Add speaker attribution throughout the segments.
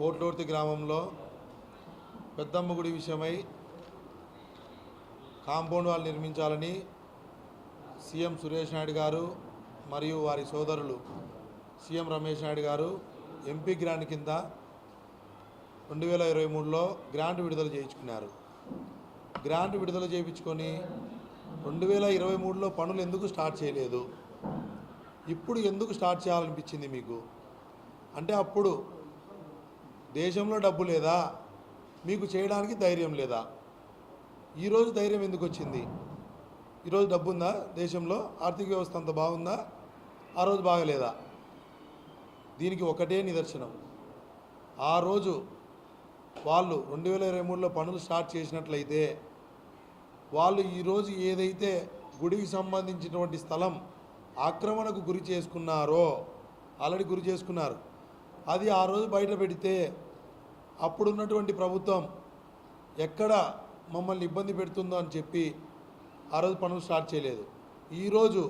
Speaker 1: పోట్లోర్తి గ్రామంలో పెద్దమ్మ గుడి విషయమై కాంపౌండ్ వాల్ నిర్మించాలని సీఎం సురేష్ నాయుడు గారు మరియు వారి సోదరులు సీఎం రమేష్ నాయుడు గారు ఎంపీ గ్రాంట్ కింద 2023లో గ్రాంట్ విడుదల చేయించుకున్నారు. గ్రాంట్ విడుదల చేయించుకొని 2023లో పనులు ఎందుకు స్టార్ట్ చేయలేదు? ఇప్పుడు ఎందుకు స్టార్ట్ చేయాలనిపించింది మీకు? అంటే అప్పుడు దేశంలో డబ్బు లేదా, మీకు చేయడానికి ధైర్యం లేదా? ఈరోజు ధైర్యం ఎందుకు వచ్చింది? ఈరోజు డబ్బు ఉందా దేశంలో? ఆర్థిక వ్యవస్థ అంత బాగుందా? ఆ రోజు బాగలేదా? దీనికి ఒకటే నిదర్శనం. ఆ రోజు వాళ్ళు 2023లో పనులు స్టార్ట్ చేసినట్లయితే వాళ్ళు ఈరోజు ఏదైతే గుడికి సంబంధించినటువంటి స్థలం ఆక్రమణకు గురి చేసుకున్నారో, ఆల్రెడీ గురి చేసుకున్నారు, అది ఆ రోజు బయట పెడితే అప్పుడున్నటువంటి ప్రభుత్వం ఎక్కడ మమ్మల్ని ఇబ్బంది పెడుతుందో అని చెప్పి ఆ రోజు పనులు స్టార్ట్ చేయలేదు. ఈరోజు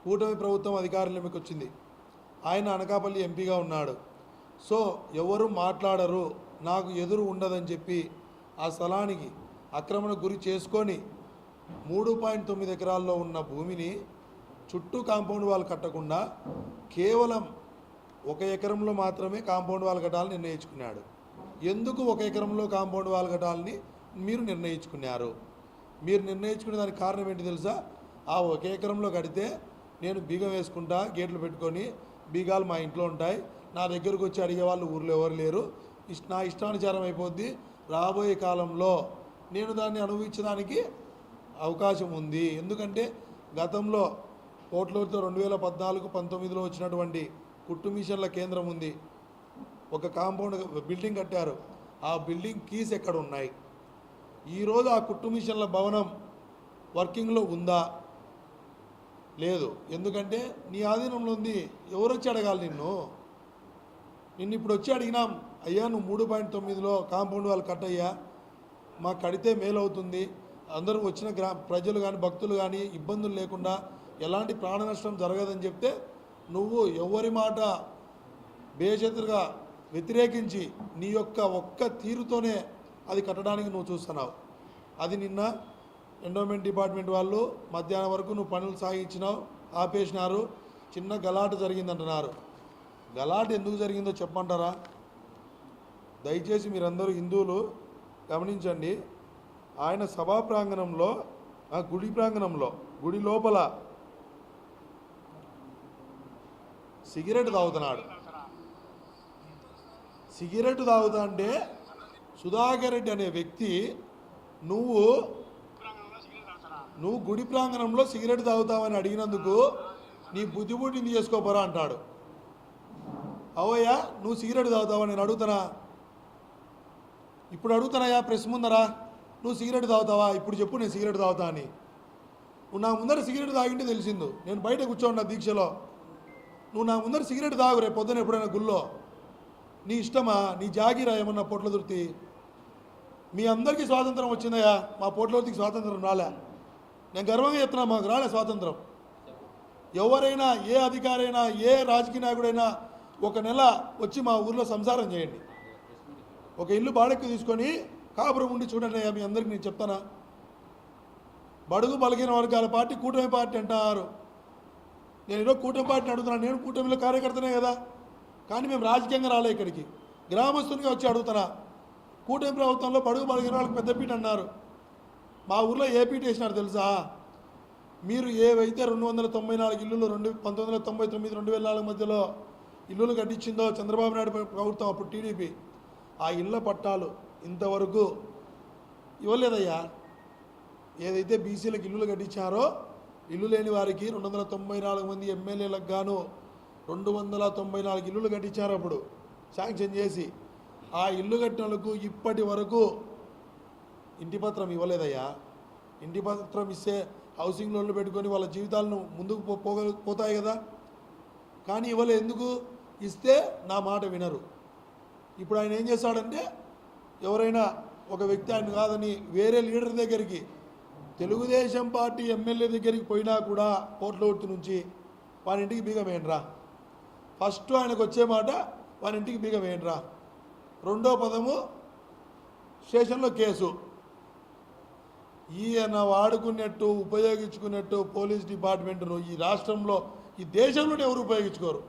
Speaker 1: కూటమి ప్రభుత్వం అధికారంలోకి వచ్చింది. ఆయన అనకాపల్లి ఎంపీగా ఉన్నాడు. సో ఎవరు మాట్లాడరు, నాకు ఎదురు ఉండదని చెప్పి ఆ స్థలానికి ఆక్రమణకు గురి చేసుకొని 3.9 ఎకరాల్లో ఉన్న భూమిని చుట్టూ కాంపౌండ్ వాల్ కట్టకుండా కేవలం 1 ఎకరంలో మాత్రమే కాంపౌండ్ వాల్ కట్టాలని నిర్ణయించుకున్నాడు. ఎందుకు 1 ఎకరంలో కాంపౌండ్ వాల్ కట్టాలని మీరు నిర్ణయించుకున్నారు? మీరు నిర్ణయించుకునే దానికి కారణం ఏంటి తెలుసా? ఆ 1 ఎకరంలో కడితే నేను బీగం వేసుకుంటా, గేట్లు పెట్టుకొని, బీగాలు మా ఇంట్లో ఉంటాయి, నా దగ్గరకు వచ్చి అడిగేవాళ్ళు ఊర్లో ఎవరు లేరు, నా ఇష్టానుసారం అయిపోద్ది, రాబోయే కాలంలో నేను దాన్ని అనుభవించడానికి అవకాశం ఉంది. ఎందుకంటే గతంలో పోట్లోర్తితో 2014-19లో వచ్చినటువంటి కుట్టు మిషన్ల కేంద్రం ఉంది. ఒక కాంపౌండ్ బిల్డింగ్ కట్టారు. ఆ బిల్డింగ్ కీస్ ఎక్కడ ఉన్నాయి? ఈరోజు ఆ కుట్టు మిషన్ల భవనం వర్కింగ్లో ఉందా? లేదు. ఎందుకంటే నీ ఆధీనంలో ఉంది. ఎవరు వచ్చి అడగాలి నిన్ను? ఇప్పుడు వచ్చి అడిగినాం, అయ్యా నువ్వు 3.9లో కాంపౌండ్ వాళ్ళు కట్టయ్యా, మాకు కడితే మేలు అవుతుంది, అందరూ వచ్చిన ప్రజలు కానీ భక్తులు కానీ ఇబ్బందులు లేకుండా ఎలాంటి ప్రాణ నష్టం జరగదని చెప్తే నువ్వు ఎవరి మాట బేషరతుగా వ్యతిరేకించి నీ యొక్క ఒక్క తీరుతోనే అది కట్టడానికి నువ్వు చూస్తున్నావు. అది నిన్న ఎండోమెంట్ డిపార్ట్మెంట్ వాళ్ళు మధ్యాహ్నం వరకు నువ్వు పనులు సాగించినావు, ఆపేసినారు, చిన్న గలాట జరిగిందంటున్నారు. గలాట ఎందుకు జరిగిందో చెప్పమంటారా? దయచేసి మీరందరూ హిందువులు గమనించండి. ఆయన సభా ప్రాంగణంలో, గుడి ప్రాంగణంలో, గుడి లోపల సిగరెట్ తాగుతున్నాడు. సిగరెట్ తాగుతా అంటే సుధాకర్ రెడ్డి అనే వ్యక్తి నువ్వు గుడి ప్రాంగణంలో సిగరెట్ తాగుతావని అడిగినందుకు నీ బుద్ధి పుట్టింది చేసుకోపోరా అంటాడు. అవయ్యా నువ్వు సిగరెట్ తాగుతావా? నేను అడుగుతానా? ఇప్పుడు అడుగుతానయ్యా ప్రెస్ ముందరా, నువ్వు సిగరెట్ తాగుతావా? ఇప్పుడు చెప్పు, నేను సిగరెట్ తాగుతా అని. నువ్వు నా ముందర సిగరెట్ తాగింటే తెలిసిందు, నేను బయట కూర్చోండి దీక్షలో. నువ్వు నా ముందర సిగరెట్ తాగు రేపు పొద్దున ఎప్పుడైనా గుళ్ళో. నీ ఇష్టమా? నీ జాగిరా ఏమన్నా పోట్లదుర్తి? మీ అందరికీ స్వాతంత్రం వచ్చిందయ్యా, మా పోట్లదుర్తికి స్వాతంత్రం రాలే. నేను గర్వంగా చెప్తున్నా, మాకు రాలే స్వాతంత్రం. ఎవరైనా, ఏ అధికారైనా, ఏ రాజకీయ నాయకుడైనా 1 నెల వచ్చి మా ఊర్లో సంసారం చేయండి, ఒక ఇల్లు బాడెక్కి తీసుకొని కాపురం ఉండి చూడండి అయ్యా. మీ అందరికీ నేను చెప్తానా? బడుగు బలహీన వర్గాల పార్టీ కూటమి పార్టీ అంటారు. నేను ఈరోజు కూటమి పార్టీని అడుగుతున్నాను. నేను కూటమిలో కార్యకర్తనే కదా, కానీ మేము రాజకీయంగా రాలే ఇక్కడికి, గ్రామస్తునిగా వచ్చి అడుగుతున్నా. కూటమి ప్రభుత్వంలో బడుగు బలహీన వాళ్ళకి పెద్దపీట అన్నారు. మా ఊర్లో ఏ పీట వేసినారు తెలుసా? మీరు ఏవైతే 294 ఇల్లులు 1999-2004 మధ్యలో ఇల్లులు కట్టించిందో చంద్రబాబు నాయుడు ప్రభుత్వం, అప్పుడు టీడీపీ, ఆ ఇళ్ళ పట్టాలు ఇంతవరకు ఇవ్వలేదయ్యా. ఏదైతే బీసీలకు ఇల్లులు కట్టించారో, ఇల్లు లేని వారికి 294 మంది ఎమ్మెల్యేలకు గాను 294 ఇల్లులు కట్టించారు అప్పుడు శాంక్షన్ చేసి. ఆ ఇల్లు కట్టిన వాళ్ళకు ఇప్పటి వరకు ఇంటి పత్రం ఇవ్వలేదయ్యా. ఇంటి పత్రం ఇస్తే హౌసింగ్ లోన్లు పెట్టుకొని వాళ్ళ జీవితాలను ముందుకు పోతాయి కదా, కానీ ఇవ్వలేదు. ఎందుకు? ఇస్తే నా మాట వినరు. ఇప్పుడు ఆయన ఏం చేస్తాడంటే, ఎవరైనా ఒక వ్యక్తి ఆయన కాదని వేరే లీడర్ దగ్గరికి, తెలుగుదేశం పార్టీ ఎమ్మెల్యే దగ్గరికి పోయినా కూడా పోట్లదుర్తి నుంచి వాని ఇంటికి బీగం వేయండిరా. ఫస్ట్ ఆయనకు వచ్చే మాట, వాని ఇంటికి బీగం వేయండిరా. రెండో పదము స్టేషన్లో కేసు. ఈయన వాడుకున్నట్టు ఉపయోగించుకున్నట్టు పోలీస్ డిపార్ట్మెంట్ను ఈ రాష్ట్రంలో ఈ దేశంలోనే ఎవరు ఉపయోగించుకోరు.